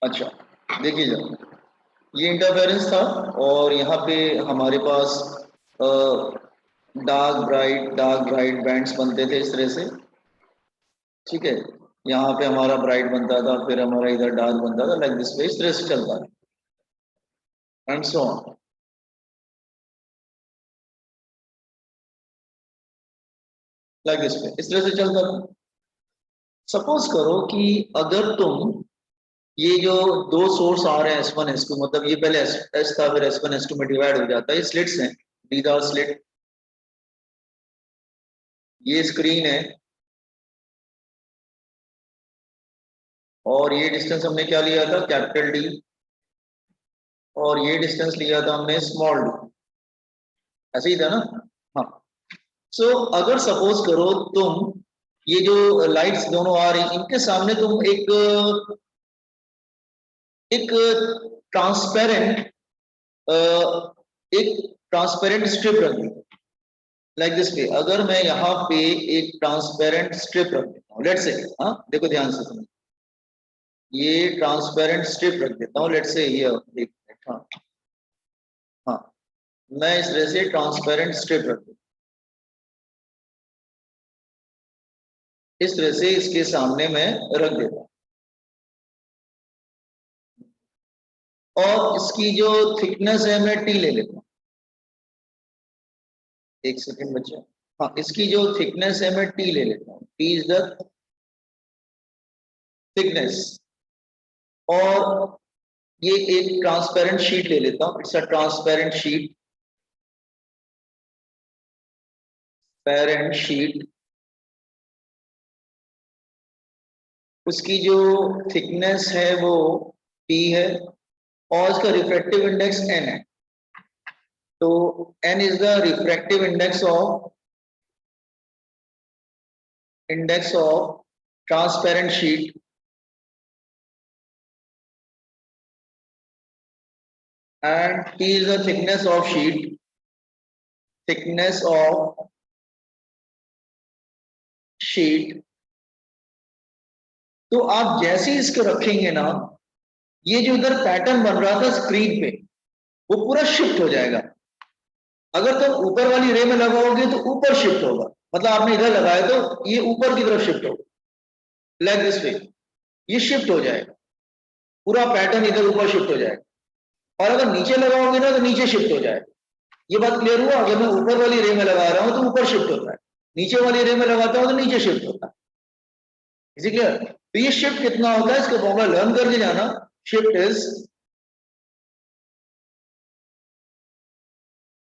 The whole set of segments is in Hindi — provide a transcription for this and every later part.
अच्छा देखिए जरा, ये इंटरफेरेंस था और यहाँ पे हमारे पास डार्क ब्राइट बैंड्स बनते थे इस तरह से। ठीक है, यहाँ पे हमारा ब्राइट बनता था, फिर हमारा इधर डार्क बनता था, लाइक दिस वे, इस तरह से चलता है and so on. Like this वे, इस तरह से चलता था। सपोज करो कि अगर तुम ये जो दो सोर्स आ रहे हैं S1 S2, मतलब ये पहले S था, फिर S1 S2 में डिवाइड हो जाता है। ये स्लिट्स हैं, दीज आर स्लिट। ये स्क्रीन है और ये डिस्टेंस हमने क्या लिया था, कैपिटल डी, और ये डिस्टेंस लिया था हमने स्मॉल डी। ऐसे ही था ना? हाँ। सो अगर सपोज करो तुम ये जो लाइट्स दोनों आ रही, इनके सामने तुम एक ट्रांसपेरेंट एक ट्रांसपेरेंट स्ट्रिप रख दी, लाइक दिस वे। अगर मैं यहाँ पे एक ट्रांसपेरेंट स्ट्रिप रख देता हूँ, लेट्स से, हाँ देखो ध्यान से सुनो, ये ट्रांसपेरेंट स्ट्रिप रख देता हूँ, लेट्स से हियर, एक मिनट, हाँ हाँ, मैं इस तरह से ट्रांसपेरेंट स्ट्रिप रख देता हूँ, इस तरह से इसके सामने मैं रख देता हूँ, और इसकी जो थिकनेस है मैं टी ले लेता हूँ। एक सेकेंड बच्चा, हाँ, इसकी जो थिकनेस है मैं टी ले लेता हूँ, टी इज द थिकनेस। और ये एक ट्रांसपेरेंट शीट ले लेता हूँ, it's a transparent sheet, parent sheet. उसकी जो थिकनेस है वो टी है, और इसका रिफ्रैक्टिव इंडेक्स एन है। तो n is the refractive index of transparent sheet, and T is the thickness of sheet, thickness of sheet। तो आप जैसे ही इसको रखेंगे ना, ये जो इधर पैटर्न बन रहा था स्क्रीन पे, वो पूरा शिफ्ट हो जाएगा। अगर तुम ऊपर वाली रे में लगाओगे तो ऊपर शिफ्ट होगा, मतलब आपने इधर लगाया तो ये ऊपर की तरफ शिफ्ट होगा, लाइक दिस वे, ये शिफ्ट हो जाएगा, पूरा पैटर्न इधर ऊपर शिफ्ट हो जाएगा। और अगर नीचे लगाओगे ना तो नीचे शिफ्ट हो जाएगा। ये बात क्लियर हुआ? अगर मैं ऊपर वाली रे में लगा रहा हूं तो ऊपर शिफ्ट होता है, नीचे वाली रे में लगाता हूं तो नीचे शिफ्ट होता है। इसी क्लियर? तो ये शिफ्ट कितना होता है, इसका फॉर्मूला लर्न करके जाना।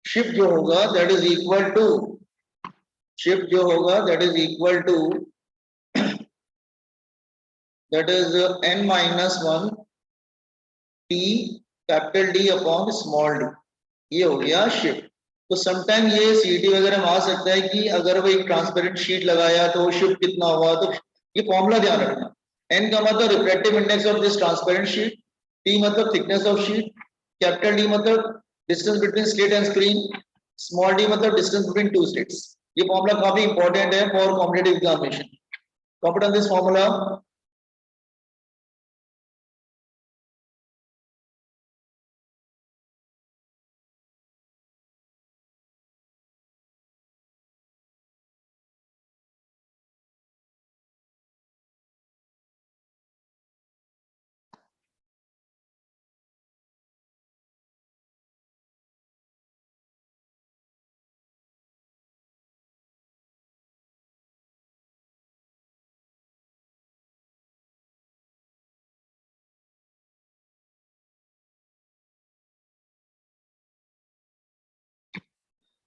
शिफ्ट जो होगा that is equal to, shift जो होगा that is equal to, that is n minus one t, capital D upon small d. ये हो गया शिफ्ट। तो समटाइम ये सीटी वगैरह में आ सकता है कि अगर वो एक ट्रांसपेरेंट शीट लगाया तो शिफ्ट कितना हुआ, तो ये फॉर्मूला ध्यान रखना। एन का मतलब refractive index of this transparent sheet, t मतलब thickness of sheet, capital D मतलब distance between slit and screen, small d मतलब डिस्टेंस बिटवीन टू स्लिट्स। ये फॉर्मूला काफी इंपॉर्टेंट है for competitive examination. Competent this formula.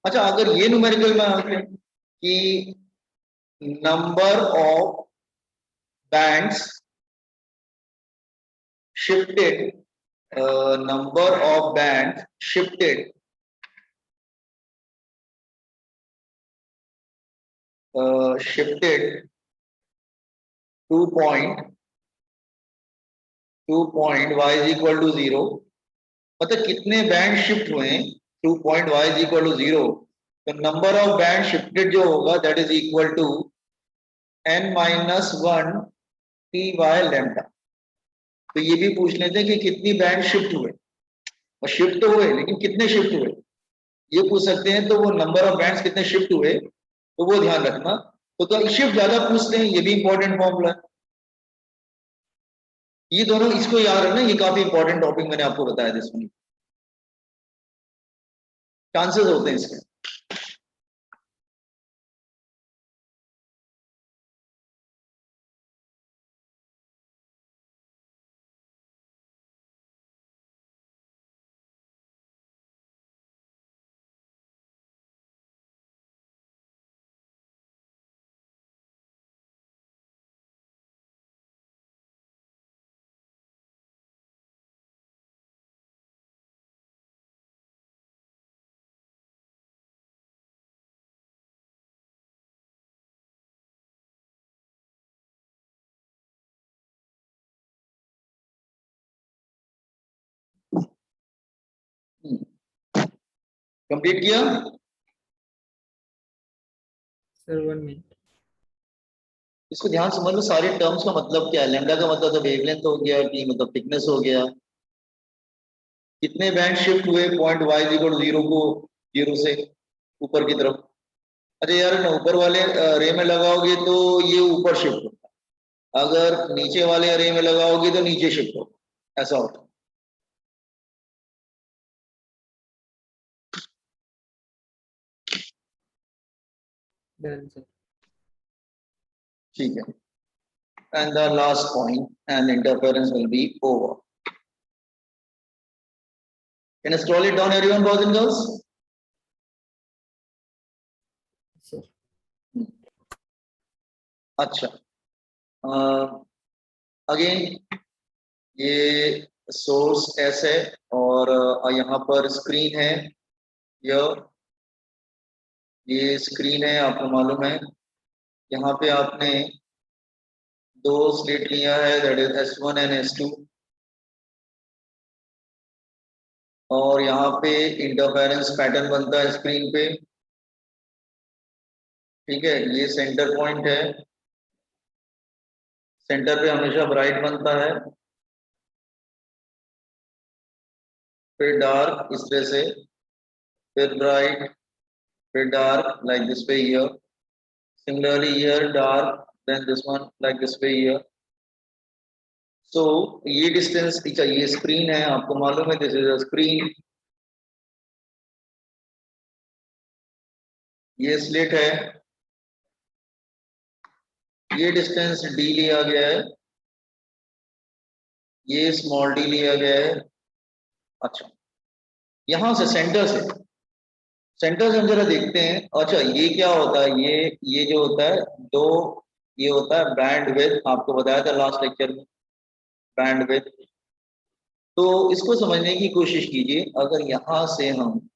अच्छा, अगर ये न्यूमेरिकल में आते हैं कि number of bands shifted, number of bands shifted, shifted 2 point y is equal to 0, मतलब कितने बैंड शिफ्ट हुए हैं 2 point y is equal to 0, तो नंबर ऑफ बैंड शिफ्टेड जो होगा that is equal to n minus one t by lambda. तो ये भी पूछ लेते हैं कि कितनी बैंड शिफ्ट हुए, और शिफ्ट तो हुए लेकिन कितने शिफ्ट हुए ये पूछ सकते हैं। तो वो नंबर ऑफ बैंड्स कितने शिफ्ट हुए तो वो ध्यान रखना। तो शिफ्ट ज्यादा पूछते हैं, ये भी इंपॉर्टेंट फॉर्मूला है। ये दोनों इसको याद रखना, ये काफी इंपॉर्टेंट टॉपिक मैंने आपको बताया था इसमें, चांसेस होते हैं इसके। कंप्लीट किया सर 1 मिनट। इसको ध्यान समझ लो, सारे टर्म्स का मतलब क्या है। लैम्डा का मतलब तो वेवलेंथ हो गया, टी मतलब थिकनेस हो गया, कितने बैंड शिफ्ट हुए पॉइंट वाई इक्वल 0 को 0 से ऊपर की तरफ। अरे यार ना, ऊपर वाले रे में लगाओगे तो ये ऊपर शिफ्ट होगा, अगर नीचे वाले रे में लगाओगे तो नीचे शिफ्ट होगा, ऐसा होता है। Done sir. ठीक है, and the last point and interference will be over. Can I scroll it down everyone, boys and girls? Sir अच्छा, अगेन ये सोर्स एस है और यहाँ पर स्क्रीन है, ये स्क्रीन है आपको मालूम है। यहाँ पे आपने दो स्लिट लिया है, that is S1 and S2, और यहाँ पे इंटरफेरेंस पैटर्न बनता है स्क्रीन पे। ठीक है, ये सेंटर पॉइंट है, सेंटर पे हमेशा ब्राइट बनता है, फिर डार्क इस तरह से, फिर ब्राइट, फिर dark like this way here. Similarly here dark, then this one like this way here. So ये डिस्टेंस ये स्क्रीन है, आपको मालूम है, दिस इज अ स्क्रीन, ये स्लिट है, ये डिस्टेंस डी लिया गया है, ये स्मॉल डी लिया गया है। अच्छा, यहां से सेंटर से हम जरा देखते हैं। अच्छा, ये क्या होता है, ये जो होता है दो, ये होता है बैंड विड्थ, आपको बताया था लास्ट लेक्चर में, बैंड विड्थ। तो इसको समझने की कोशिश कीजिए। अगर यहां से हम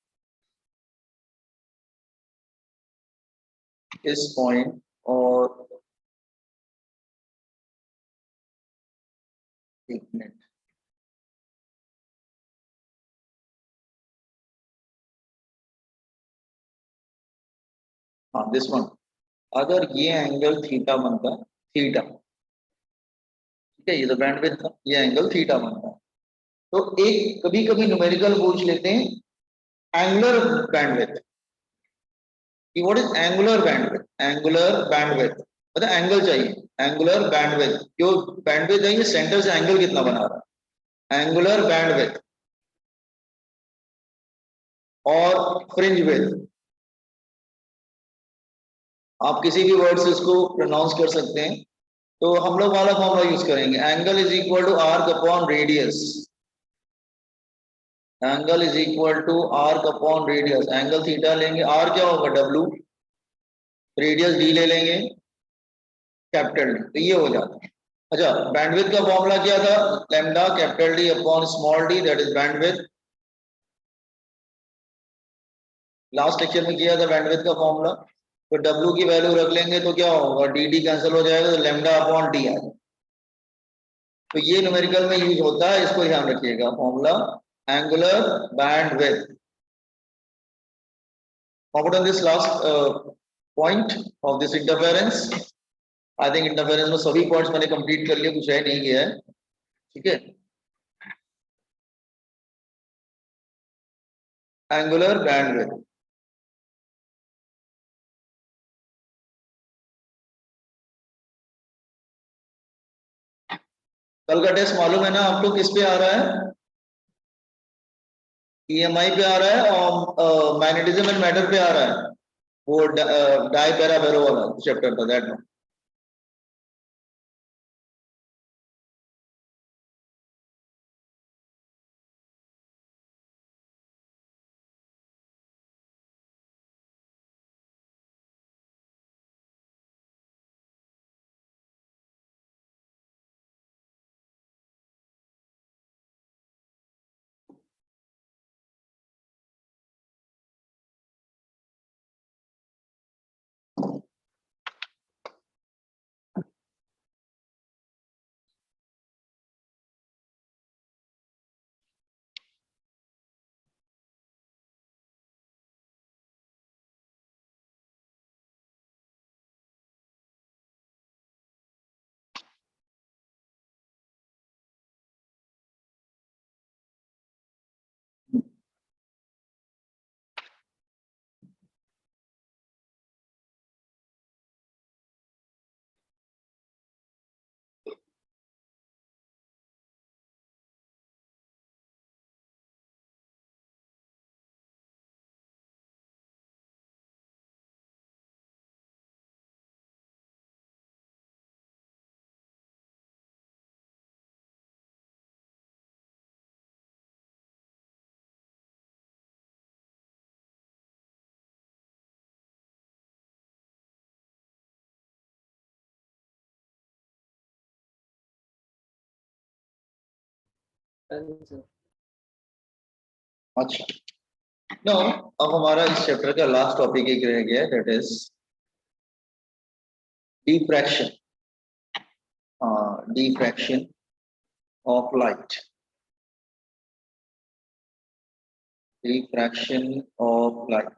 इस पॉइंट और एक मिनट, हाँ दिस वन, अगर ये एंगल थीटा बनता है, थीटा, ठीक है, ये तो बैंडविड्थ था, ये एंगल थीटा बनता है। तो एक कभी कभी न्यूमेरिकल पूछ लेते हैं एंगुलर बैंडविड्थ कि what is angular bandwidth. Angular bandwidth मतलब एंगल चाहिए, एंगुलर बैंडविड्थ, जो बैंडविड्थ है ये सेंटर से एंगल कितना बना रहा है, एंगुलर बैंडविड्थ और फ्रिंज विड्थ। आप किसी भी वर्ड से इसको प्रोनाउंस कर सकते हैं। तो हम लोग वाला फॉर्मूला यूज करेंगे, angle is equal to arc upon radius, angle is equal to arc upon radius. Angle theta लेंगे, आर क्या होगा डब्ल्यू, रेडियस डी ले लेंगे कैपिटल डी, तो ये हो जाता है। अच्छा, बैंडविड्थ का फॉर्मूला क्या था, lambda capital D upon small D, that is bandwidth. Last lecture में किया था बैंडविड्थ का फॉर्मूला। तो डब्ल्यू की वैल्यू रख लेंगे तो क्या होगा, डी डी कैंसिल हो जाएगा, तो लैम्डा अपॉन डी आएगा। तो ये न्यूमेरिकल में यूज होता है, इसको ध्यान रखिएगा formula, angular bandwidth. Forward on this last point of this interference. I think interference में सभी पॉइंट्स मैंने कंप्लीट कर लिया, कुछ है नहीं गया है। ठीक है, एंगुलर बैंडविड्थ। कल का टेस्ट मालूम है ना आपको किस पे आ रहा है? ईएमआई पे आ रहा है और मैग्नेटिज्म एंड मैटर पे आ रहा है, वो डाई पैरा बैरो वाला चैप्टर था दैट। Done, sir. अच्छा, नो, अब हमारा इस चैप्टर का लास्ट टॉपिक एक रह गया, that is diffraction. Diffraction of light, diffraction of light,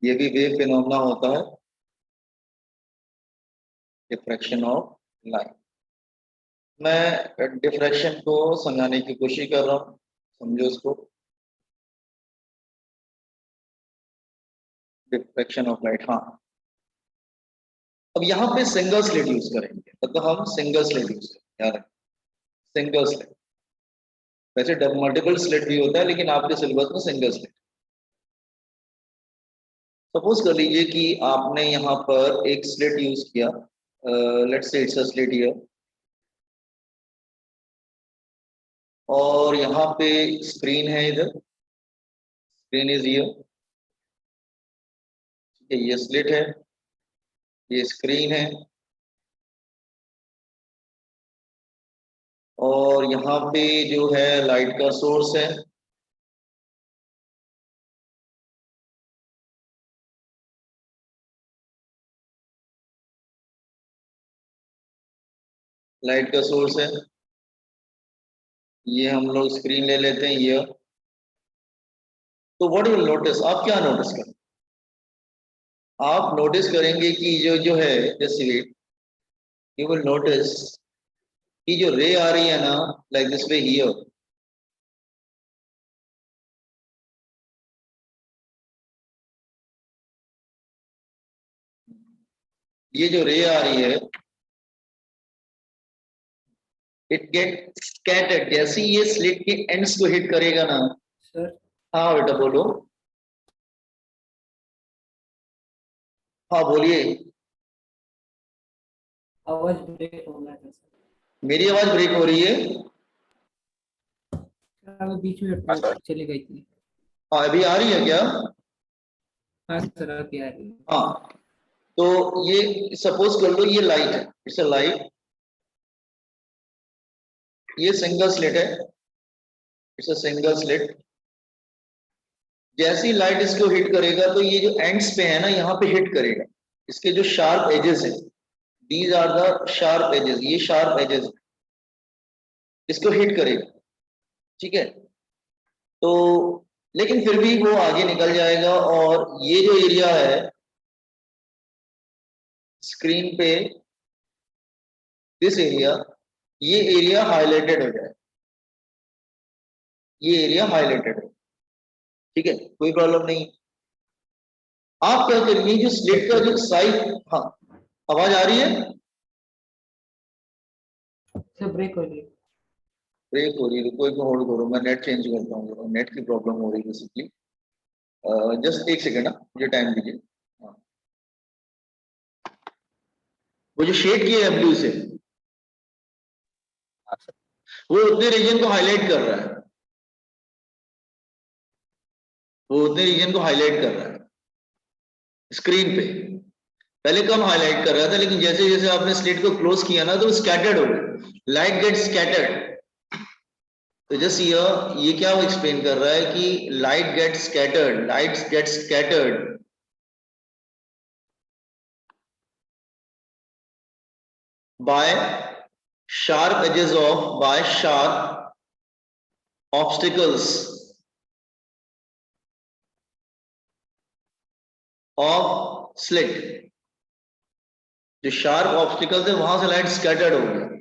ये भी वेव फिनोमेना होता है, डिफ्रैक्शन ऑफ लाइट। मैं डिफ्रैक्शन को समझाने की कोशिश कर रहा हूँ, समझो उसको। डिफ्रैक्शन ऑफ लाइट, हाँ। अब यहाँ पे सिंगल स्लिट यूज करेंगे, मतलब हम सिंगल स्लिट यूज करेंगे, यार सिंगल स्लिट। वैसे मल्टीपल स्लिट भी होता है, लेकिन आपके सिलेबस में सिंगल स्लिट। सपोज कर लीजिए कि आपने यहाँ पर एक स्लिट यूज किया, let's say it's a slit here, और यहाँ पे स्क्रीन है, इधर स्क्रीन इज हियर, ठीक है, ये स्लिट है, ये स्क्रीन है, और यहाँ पे जो है लाइट का सोर्स है, लाइट का सोर्स है, ये हम लोग स्क्रीन ले लेते हैं ये। तो व्हाट यू विल नोटिस, आप क्या नोटिस करें? आप नोटिस करेंगे कि जो जो है, जैसे यू विल नोटिस कि जो रे आ रही है ना, लाइक दिस वे हियर, ये जो रे आ रही है, इट गेट स्कैटर्ड, जैसे ये स्लिट के एंड्स को हिट करेगा ना। Sir, हाँ बेटा बोलो। हाँ बोलिए। आवाज ब्रेक हो रहा था सर। मेरी आवाज ब्रेक हो रही है? वो बीच में चली गई थी। हाँ अभी आ रही है क्या? हाँ सर, अभी आ रही है। हाँ, तो ये सपोज कर लो ये लाइट है, इट्स अ लाइट, ये सिंगल स्लिट है, इट्स अ सिंगल स्लिट। जैसी लाइट इसको हिट करेगा तो ये जो एंड्स पे है ना, यहाँ पे हिट करेगा, इसके जो शार्प एजेस है, these are the sharp edges, ये शार्प एजेस इसको हिट करेगा, ठीक है। तो लेकिन फिर भी वो आगे निकल जाएगा, और ये जो एरिया है स्क्रीन पे, दिस एरिया, ये एरिया हाईलाइटेड हो जाए, ये एरिया हाईलाइटेड हो, ठीक है, कोई प्रॉब्लम नहीं। आप क्या करिए, जो स्लिट का जो साइज, हाँ आवाज आ रही है? सर ब्रेक हो रही है। ब्रेक हो रही है, कोई को होल्ड करो, मैं नेट चेंज करता हूँ, नेट की प्रॉब्लम हो रही है बेसिकली। जस्ट एक सेकेंड ना, मुझे टाइम दीजिए। हाँ। वो जो शेड किया है ब्लू से, वो उतने रीजन को हाईलाइट कर रहा है, वो उतने रीजन को हाईलाइट कर रहा है स्क्रीन पे। पहले कम हाईलाइट कर रहा था, लेकिन जैसे जैसे आपने स्लिट को क्लोज किया ना, तो स्कैटर्ड हो गया, लाइट गेट स्कैटर्ड। तो जस्ट ये क्या वो एक्सप्लेन कर रहा है कि light get scattered, light get scattered by sharp edges of, by sharp obstacles of slit। जो शार्प ऑब्स्टिकल थे वहां से लाइट स्कैटर्ड हो गया।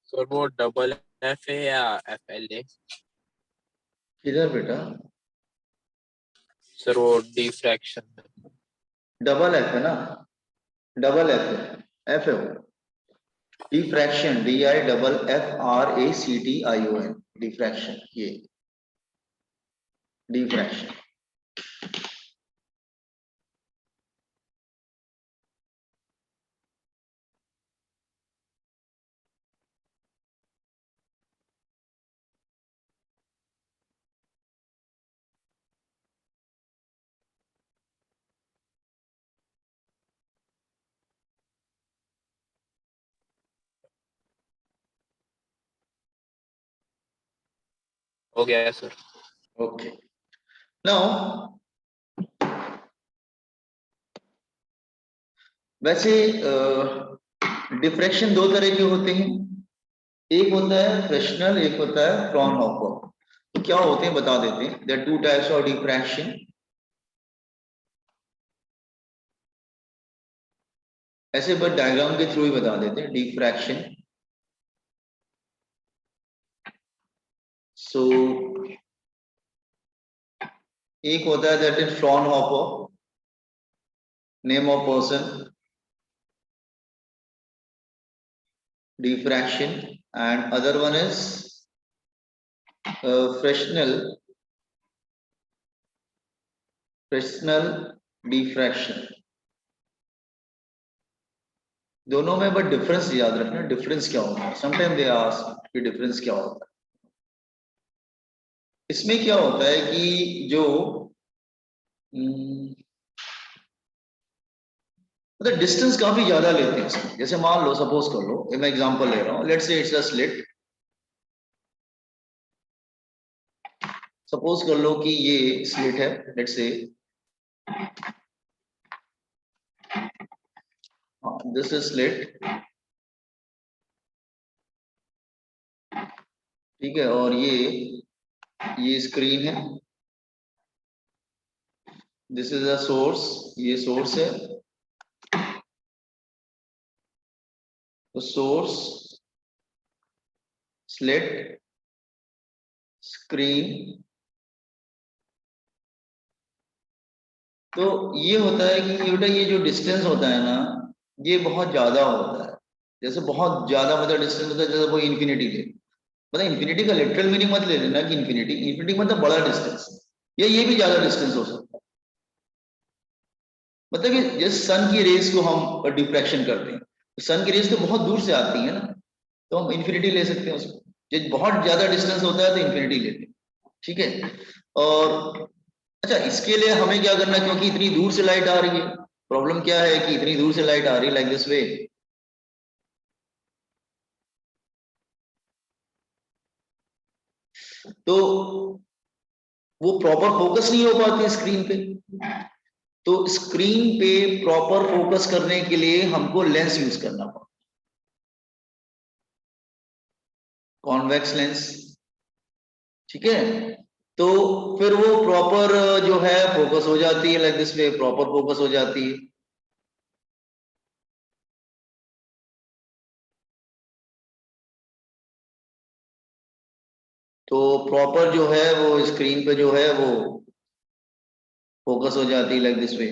सर वो डबल एफ है या एफ एल है? किधर बेटा? सर वो डिफ्रैक्शन। डबल एफ है ना, डबल एफ है, एफ है वो। डिफ्रैक्शन, DIFFRACTION, डिफ्रैक्शन, ये डिफ्रैक्शन। हो गया है सर। ओके, नाउ वैसे डिफ्रैक्शन दो तरह के होते हैं, एक होता है फ्रेशनल, एक होता है फ्रॉनहोफर। तो क्या होते हैं बता देते हैं, there two types of diffraction. ऐसे बस डायग्राम के थ्रू ही बता देते हैं डिफ्रैक्शन। सो एक होता है that is Fraunhofer, name of person, diffraction, and other one is Fresnel diffraction। दोनों में बट डिफरेंस याद रखना, डिफरेंस क्या होता है, समटाइम दे आस्क कि डिफरेंस क्या होता है। इसमें क्या होता है कि जो मतलब डिस्टेंस काफी ज्यादा लेते हैं इसमें। जैसे मान लो, सपोज कर लो, मैं एग्जांपल ले रहा हूँ, let's say it's a slit. Suppose कर लो कि ये स्लिट है, let's say this is slit, ठीक है, और ये स्क्रीन है, दिस इज अ सोर्स, ये सोर्स है, तो सोर्स, स्लिट, स्क्रीन। तो ये होता है कि बेटा ये जो डिस्टेंस होता है ना, ये बहुत ज्यादा होता है। जैसे बहुत ज्यादा मतलब डिस्टेंस होता है, जैसे कोई इन्फिनिटी ले, मतलब इन्फिनिटी का लिटरल मीनिंग मत ले लेना कि इन्फिनिटी, इन्फिनिटी मतलब बड़ा डिस्टेंस, या ये भी ज्यादा डिस्टेंस हो सकता है। मतलब कि जैसे सन की रेस को हम डिफ्रैक्शन करते हैं, तो सन की रेस तो बहुत दूर से आती है ना, तो हम इन्फिनिटी ले सकते हैं उसको। जब बहुत ज्यादा डिस्टेंस होता है तो इन्फिनिटी लेते हैं, ठीक है। और अच्छा, इसके लिए हमें क्या करना है, क्योंकि इतनी दूर से लाइट आ रही है, प्रॉब्लम क्या है कि इतनी दूर से लाइट आ रही है लाइक दिस वे, तो वो प्रॉपर फोकस नहीं हो पाती स्क्रीन पे। तो स्क्रीन पे प्रॉपर फोकस करने के लिए हमको लेंस यूज करना पड़ता, कॉन्वेक्स लेंस, ठीक है। तो फिर वो प्रॉपर जो है फोकस हो जाती है, like this way proper focus हो जाती है। तो प्रॉपर जो है वो स्क्रीन पे जो है वो फोकस हो जाती है लाइक दिस वे।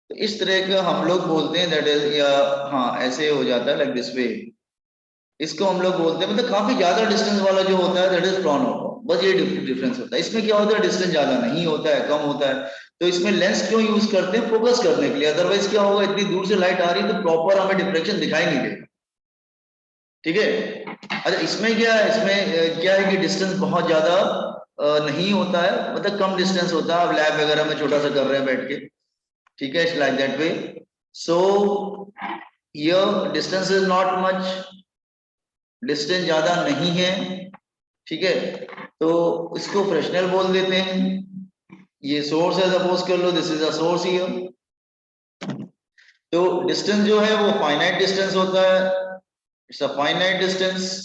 तो इस तरह का हम लोग बोलते हैं दैट इज, या हाँ ऐसे हो जाता है लाइक दिस वे। इसको हम लोग बोलते हैं, मतलब काफी ज्यादा डिस्टेंस वाला जो होता है दैट इज फ्रॉन ओवर, बस ये डिफरेंस होता है। इसमें क्या होता है, डिस्टेंस ज्यादा नहीं होता है, कम होता है। तो इसमें लेंस क्यों यूज करते हैं, फोकस करने के लिए। अदरवाइज क्या होगा, इतनी दूर से लाइट आ रही है तो प्रॉपर हमें डिफ्रेक्शन दिखाई नहीं देगा, ठीक है। अच्छा, इसमें क्या है, इसमें क्या है कि डिस्टेंस बहुत ज्यादा नहीं होता है, मतलब कम डिस्टेंस होता है। अब लैब वगैरह में छोटा सा कर रहे हैं बैठ के, ठीक है, like that way. So here distance is not much, distance ज्यादा नहीं है, ठीक है। तो इसको फ्रेशनल बोल देते हैं। ये सोर्स है, सपोज कर लो this is a source here. तो डिस्टेंस जो है वो फाइनाइट डिस्टेंस होता है, इट्स अ फाइनाइट डिस्टेंस,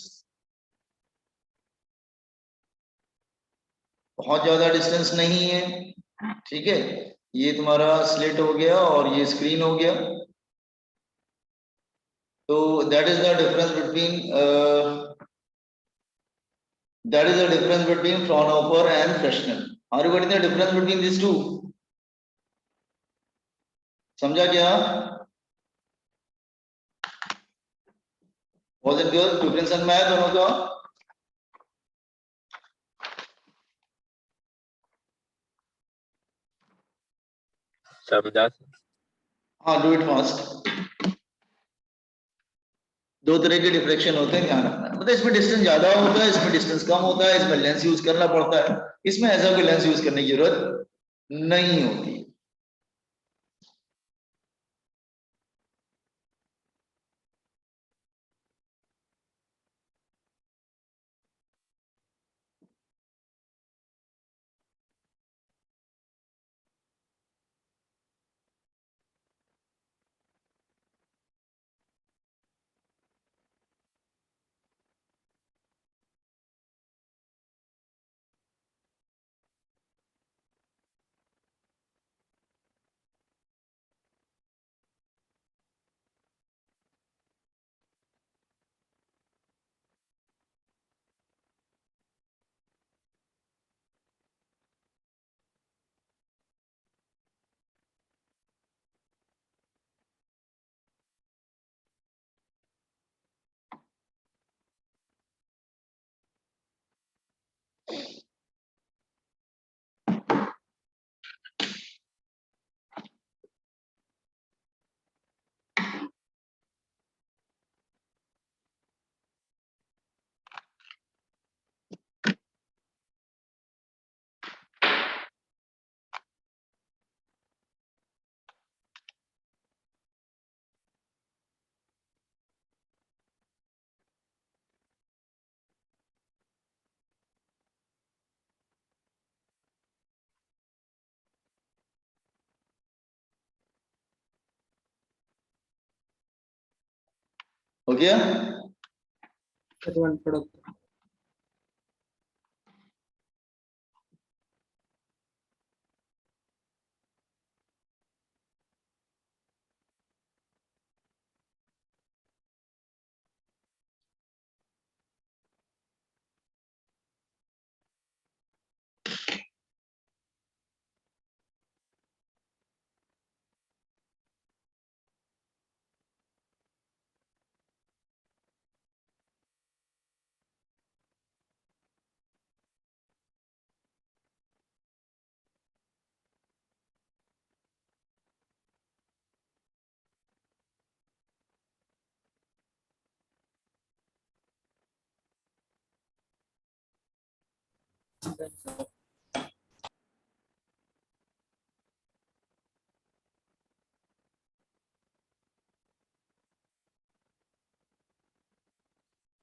बहुत ज्यादा डिस्टेंस नहीं है, ठीक है। ये तुम्हारा स्लिट हो गया और ये स्क्रीन हो गया। तो that is the difference between that is the difference between Fraunhofer and Fresnel. Are you getting the difference between these two? समझा क्या? Boys and girls, difference समझ में आया दोनों का? समझा। हाँ, do it fast. दो तरह के डिफ्रेक्शन होते हैं, ध्यान रखना। मतलब इसमें डिस्टेंस ज्यादा होता है, इसमें डिस्टेंस कम होता है, इसमें लेंस यूज करना पड़ता है, इसमें ऐसा कोई लेंस यूज करने की जरूरत नहीं होती। गया? Sir, one product.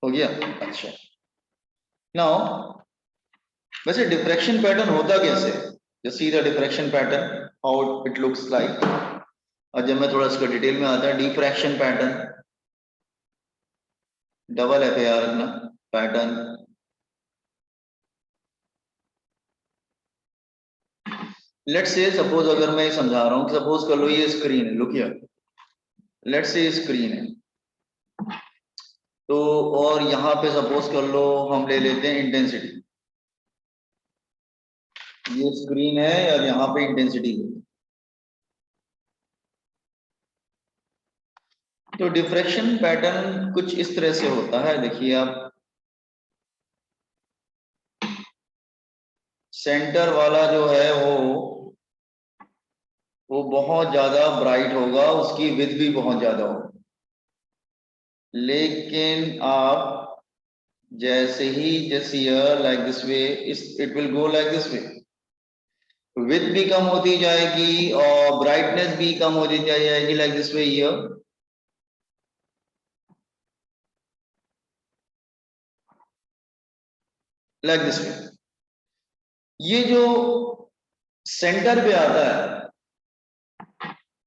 हो गया? अच्छा, नाउ वैसे डिफ्रैक्शन पैटर्न होता कैसे? Just see the diffraction pattern how it looks like. और जब मैं थोड़ा इसका डिटेल में आता है, diffraction pattern, double F A R रखना, पैटर्न। लेट्स से सपोज अगर मैं समझा रहा हूँ, सपोज कर लो ये स्क्रीन है, look here, let's say screen है, तो और यहाँ पे सपोज कर लो हम ले लेते हैं इंटेंसिटी, ये स्क्रीन है और यहाँ पे इंटेंसिटी है। तो डिफ्रैक्शन पैटर्न कुछ इस तरह से होता है, देखिए आप, सेंटर वाला जो है वो बहुत ज्यादा ब्राइट होगा, उसकी विड्थ भी बहुत ज्यादा होगी। लेकिन आप जैसे ही जैसे here like this way, it will go like this way, width भी कम होती जाएगी और ब्राइटनेस भी कम होती जाएगी like this way here. Like this वे। ये जो सेंटर पे आता है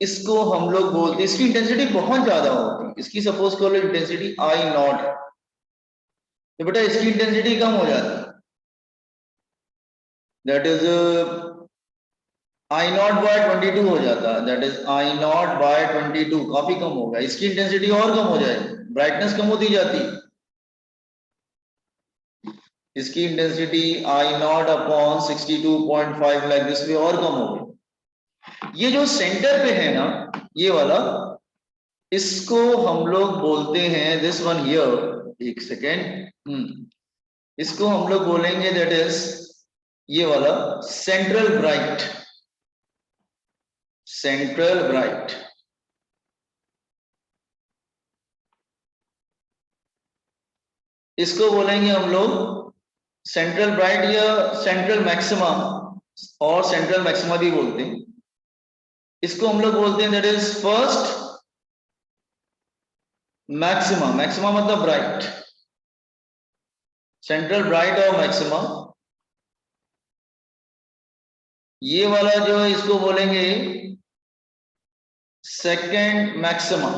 इसको हम लोग बोलते हैं, इसकी इंटेंसिटी बहुत ज्यादा होती है, इसकी सपोज करो इंटेंसिटी आई नॉट है, तो बेटा इसकी इंटेंसिटी कम हो जाती है, that is I naught by 22 हो जाता है, that is I naught by 22, काफी कम होगा। इसकी इंटेंसिटी और कम हो जाएगी, ब्राइटनेस कम होती जाती है, इसकी intensity I not upon 62.5 like this वे और कम होगी। ये जो सेंटर पे है ना ये वाला, इसको हम लोग बोलते हैं, दिस वन हियर, एक सेकेंड, इसको हम लोग बोलेंगे दैट इज ये वाला सेंट्रल ब्राइट, सेंट्रल ब्राइट। इसको बोलेंगे हम लोग सेंट्रल ब्राइट या सेंट्रल मैक्सिमा, और सेंट्रल मैक्सिमा भी बोलते हैं। इसको हम लोग बोलते हैं that is first maxima, maxima मतलब ब्राइट, सेंट्रल ब्राइट और मैक्सिमा। ये वाला जो है इसको बोलेंगे second maxima,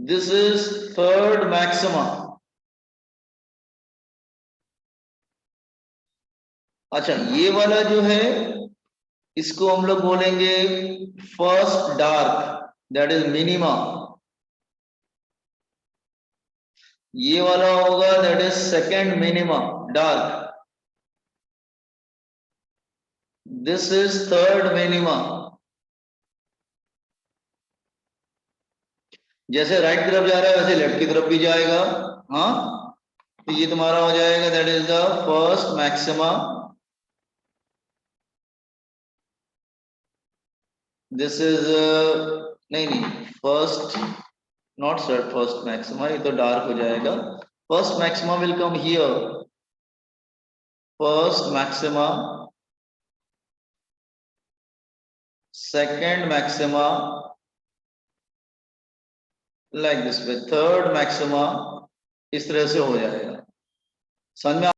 this is third maxima. अच्छा, ये वाला जो है इसको हम लोग बोलेंगे first dark, that is minima. ये वाला होगा that is second minima, dark, this is third minima. जैसे राइट की तरफ जा रहा है वैसे लेफ्ट की तरफ भी जाएगा, हाँ, तो ये तुम्हारा हो जाएगा that is the first maxima, this is नहीं first, not sir first maxima, ये तो डार्क हो जाएगा। First maxima will come here, first maxima, second maxima like this way, third maxima, इस तरह से हो जाएगा। समझ में